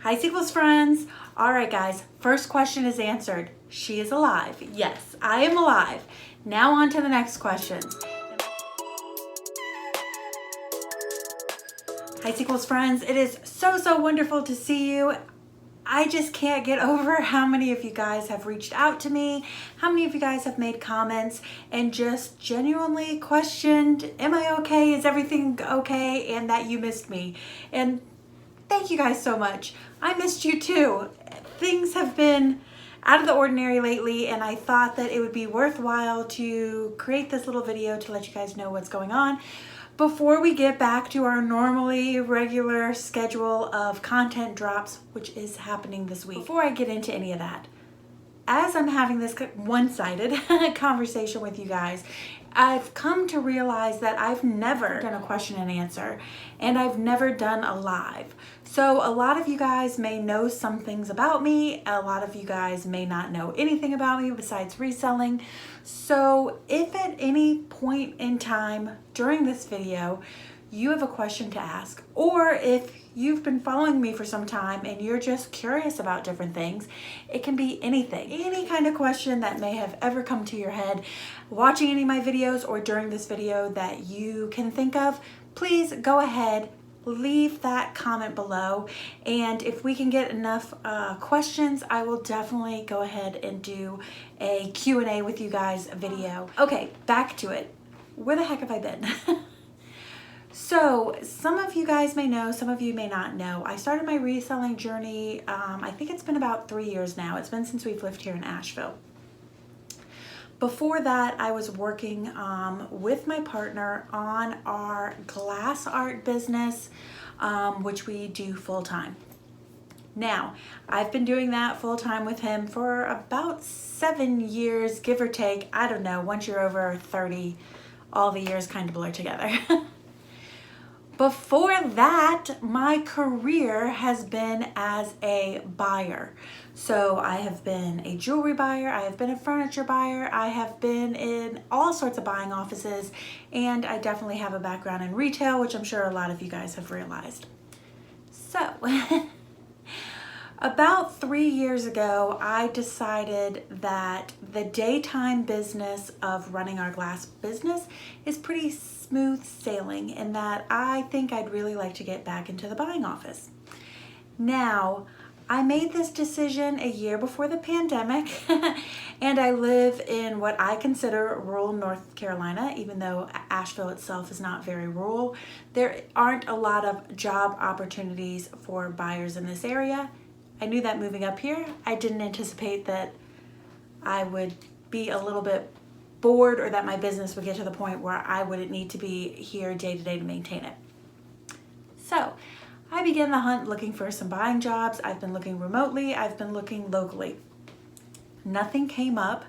Hi, Sequels friends. All right, guys, first question is answered. She is alive. Yes, I am alive. Now on to the next question. Hi, Sequels friends. It is so wonderful to see you. I just can't get over how many of you guys have reached out to me, how many of you guys have made comments and just genuinely questioned, am I okay? Is everything okay? And that you missed me. And thank you guys so much. I missed you too. Things have been out of the ordinary lately, and I thought that it would be worthwhile to create this little video to let you guys know what's going on before we get back to our normally regular schedule of content drops, which is happening this week. Before I get into any of that, as I'm having this one-sided conversation with you guys, I've come to realize that I've never done a question and answer, and I've never done a live. So a lot of you guys may know some things about me. A lot of you guys may not know anything about me besides reselling. So if at any point in time during this video, you have a question to ask, or if you've been following me for some time and you're just curious about different things, it can be anything, any kind of question that may have ever come to your head watching any of my videos or during this video that you can think of, please go ahead, leave that comment below, and if we can get enough questions, I will definitely go ahead and do a Q&A with you guys video. Okay, back to it. Where the heck have I been? So some of you guys may know, some of you may not know. I started my reselling journey, I think it's been about 3 years now. It's been since we've lived here in Asheville. Before that, I was working with my partner on our glass art business, which we do full-time. Now, I've been doing that full-time with him for about 7 years, give or take. I don't know, once you're over 30, all the years kind of blur together. Before that, my career has been as a buyer. So I have been a jewelry buyer, I have been a furniture buyer, I have been in all sorts of buying offices, and I definitely have a background in retail, which I'm sure a lot of you guys have realized. So, about 3 years ago, I decided that the daytime business of running our glass business is pretty smooth sailing and that I think I'd really like to get back into the buying office. Now, I made this decision a year before the pandemic and I live in what I consider rural North Carolina, even though Asheville itself is not very rural. There aren't a lot of job opportunities for buyers in this area. I knew that moving up here. I didn't anticipate that I would be a little bit bored or that my business would get to the point where I wouldn't need to be here day to day to maintain it. So I began the hunt looking for some buying jobs. I've been looking remotely. I've been looking locally. Nothing came up,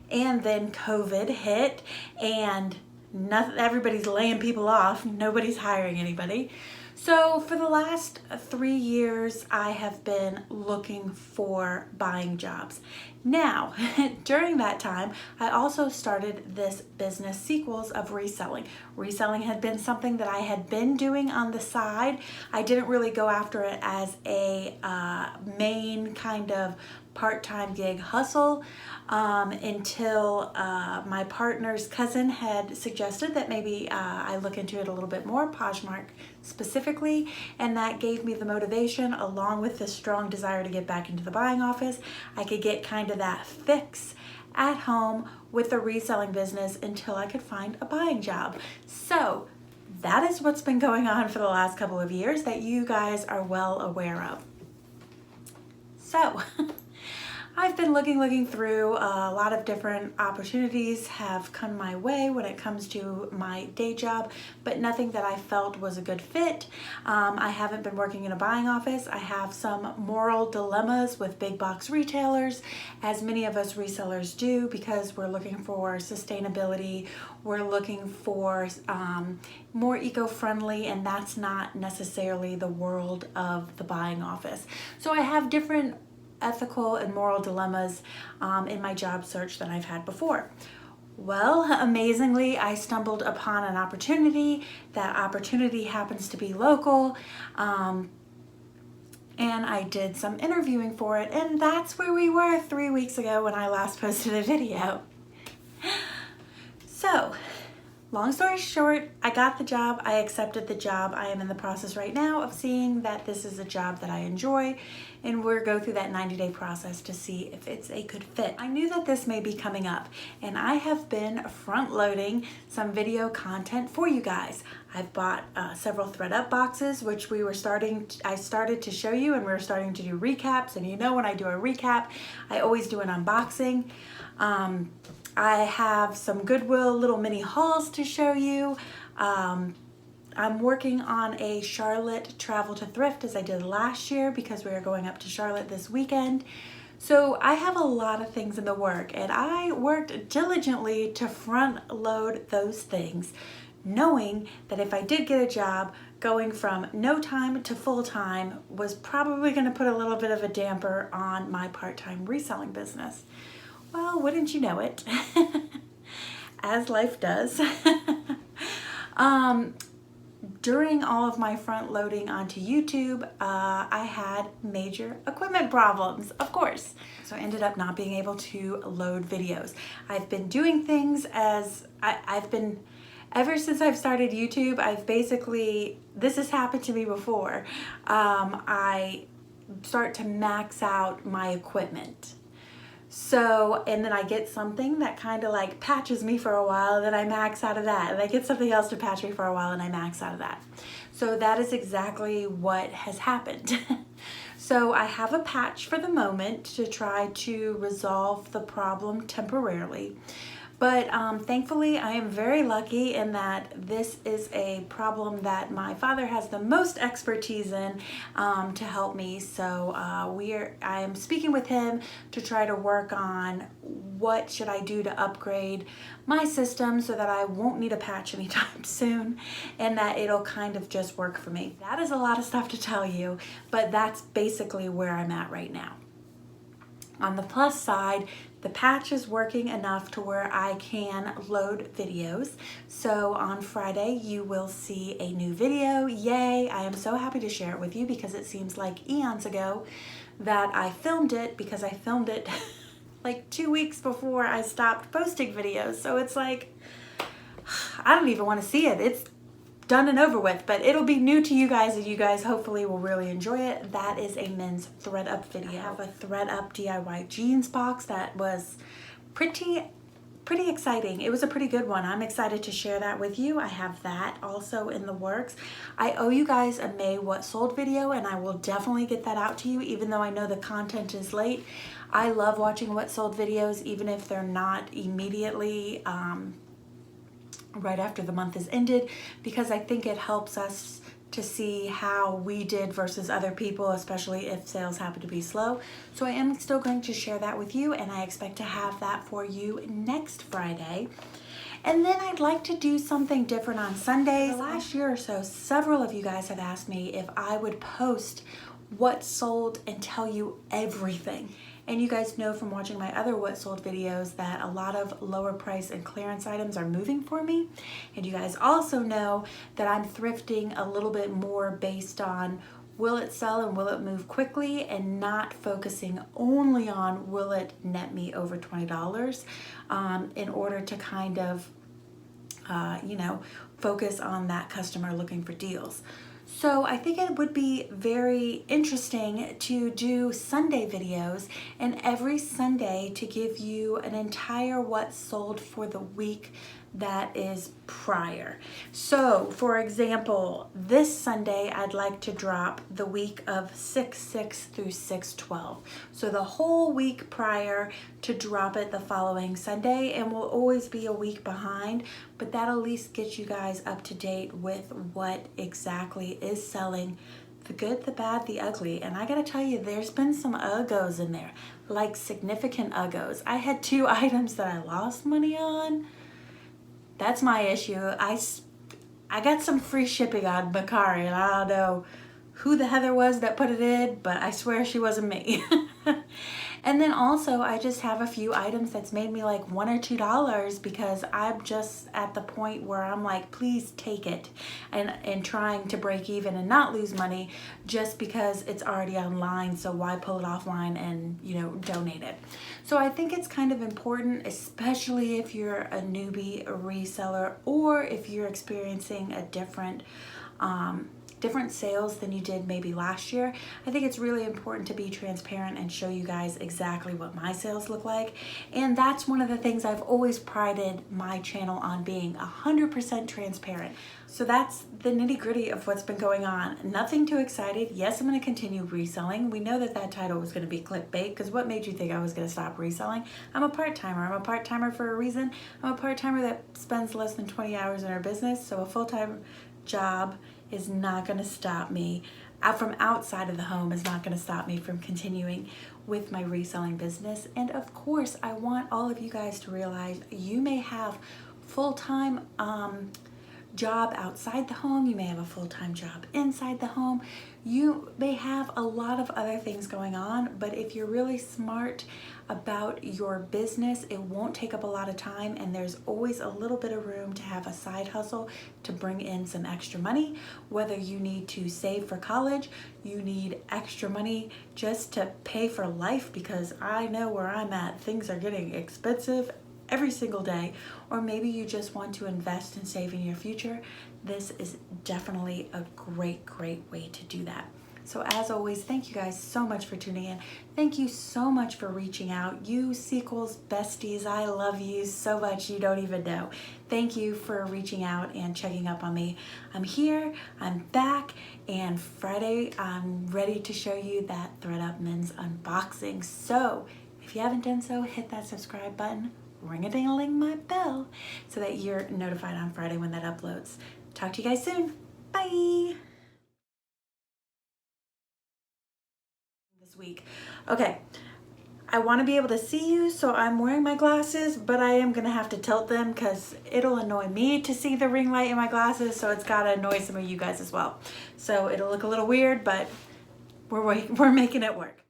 and then COVID hit and everybody's laying people off. Nobody's hiring anybody. So for the last 3 years, I have been looking for buying jobs. Now, during that time, I also started this business, Sequels, of reselling. Reselling had been something that I had been doing on the side. I didn't really go after it as a main kind of part-time gig hustle until my partner's cousin had suggested that maybe I look into it a little bit more, Poshmark specifically, and that gave me the motivation along with the strong desire to get back into the buying office. I could get kind of that fix at home with the reselling business until I could find a buying job. So that is what's been going on for the last couple of years that you guys are well aware of. So I've been looking through. A lot of different opportunities have come my way when it comes to my day job, but nothing that I felt was a good fit. I haven't been working in a buying office. I have some moral dilemmas with big box retailers, as many of us resellers do, because we're looking for sustainability. We're looking for more eco-friendly, and that's not necessarily the world of the buying office. So I have different ethical and moral dilemmas in my job search that I've had before. Well, amazingly, I stumbled upon an opportunity. That opportunity happens to be local. and I did some interviewing for it, and that's where we were 3 weeks ago when I last posted a video. So, long story short, I got the job, I accepted the job. I am in the process right now of seeing that this is a job that I enjoy, and we'll go through that 90-day process to see if it's a good fit. I knew that this may be coming up, and I have been front-loading some video content for you guys. I've bought several ThreadUp boxes, which I started to show you, and we were starting to do recaps, and you know when I do a recap, I always do an unboxing. I have some Goodwill little mini hauls to show you. I'm working on a Charlotte travel to thrift as I did last year because we are going up to Charlotte this weekend. So I have a lot of things in the work, and I worked diligently to front load those things, knowing that if I did get a job, going from no time to full time was probably going to put a little bit of a damper on my part-time reselling business. Well, wouldn't you know it, as life does. During all of my front loading onto YouTube, I had major equipment problems, of course. So I ended up not being able to load videos. I've been doing things ever since I've started YouTube, this has happened to me before. I start to max out my equipment. So, and then I get something that kind of like patches me for a while, and then I max out of that, and I get something else to patch me for a while, and I max out of that. So that is exactly what has happened. So I have a patch for the moment to try to resolve the problem temporarily. But thankfully, I am very lucky in that this is a problem that my father has the most expertise in to help me. So I am speaking with him to try to work on what should I do to upgrade my system so that I won't need a patch anytime soon, and that it'll kind of just work for me. That is a lot of stuff to tell you, but that's basically where I'm at right now. On the plus side, the patch is working enough to where I can load videos. So on Friday, you will see a new video. Yay! I am so happy to share it with you because it seems like eons ago that I filmed it, because I filmed it like 2 weeks before I stopped posting videos. So it's like, I don't even want to see it. It's done and over with, but it'll be new to you guys, and you guys hopefully will really enjoy it. That is a men's ThreadUp video. I have a ThreadUp DIY jeans box that was pretty exciting. It was a pretty good one. I'm excited to share that with you. I have that also in the works. I owe you guys a May What Sold video, and I will definitely get that out to you, even though I know the content is late. I love watching What Sold videos, even if they're not immediately right after the month is ended, because I think it helps us to see how we did versus other people, especially if sales happen to be slow. So I am still going to share that with you, and I expect to have that for you next Friday. And then I'd like to do something different on Sundays. The last year or so, several of you guys have asked me if I would post what sold and tell you everything. And you guys know from watching my other What Sold videos that a lot of lower price and clearance items are moving for me. And you guys also know that I'm thrifting a little bit more based on will it sell and will it move quickly, and not focusing only on will it net me over $20 in order to kind of, focus on that customer looking for deals. So I think it would be very interesting to do Sunday videos, and every Sunday to give you an entire what sold for the week that is prior. So for example, this Sunday I'd like to drop the week of 6/6 through 6/12. So the whole week prior, to drop it the following Sunday, and we'll always be a week behind, but that'll at least get you guys up to date with what exactly is selling, the good, the bad, the ugly. And I gotta tell you, there's been some uggos in there, like significant uggos. I had 2 items that I lost money on. That's my issue. I got some free shipping on Macari, and I don't know who the Heather was that put it in, but I swear she wasn't me. And then also I just have a few items that's made me like $1 or $2 because I'm just at the point where I'm like, please take it, and trying to break even and not lose money just because it's already online. So why pull it offline and, you know, donate it? So I think it's kind of important, especially if you're a newbie, a reseller, or if you're experiencing a different sales than you did maybe last year. I think it's really important to be transparent and show you guys exactly what my sales look like. And that's one of the things I've always prided my channel on, being 100% transparent. So that's the nitty gritty of what's been going on. Nothing too excited. Yes, I'm going to continue reselling. We know that that title was going to be clickbait, because what made you think I was going to stop reselling? I'm a part-timer. I'm a part-timer for a reason. I'm a part-timer that spends less than 20 hours in our business. So a full-time job is not going to stop me from outside of the home, is not going to stop me from continuing with my reselling business. And of course, I want all of you guys to realize you may have full-time job outside the home, you may have a full-time job inside the home, you may have a lot of other things going on, but if you're really smart about your business, it won't take up a lot of time, and there's always a little bit of room to have a side hustle to bring in some extra money. Whether you need to save for college, you need extra money just to pay for life, because I know where I'm at, things are getting expensive every single day, or maybe you just want to invest and save in your future, this is definitely a great way to do that. So as always, thank you guys so much for tuning in. Thank you so much for reaching out. You Sequels besties, I love you so much you don't even know. Thank you for reaching out and checking up on me. I'm here, I'm back, and Friday I'm ready to show you that ThreadUp men's unboxing. So if you haven't done so, hit that subscribe button, ring-a-ding-a-ling my bell, so that you're notified on Friday when that uploads. Talk to you guys soon. Bye. This week. Okay, I want to be able to see you, so I'm wearing my glasses, but I am gonna have to tilt them because it'll annoy me to see the ring light in my glasses, so it's gotta annoy some of you guys as well. So it'll look a little weird, but we're making it work.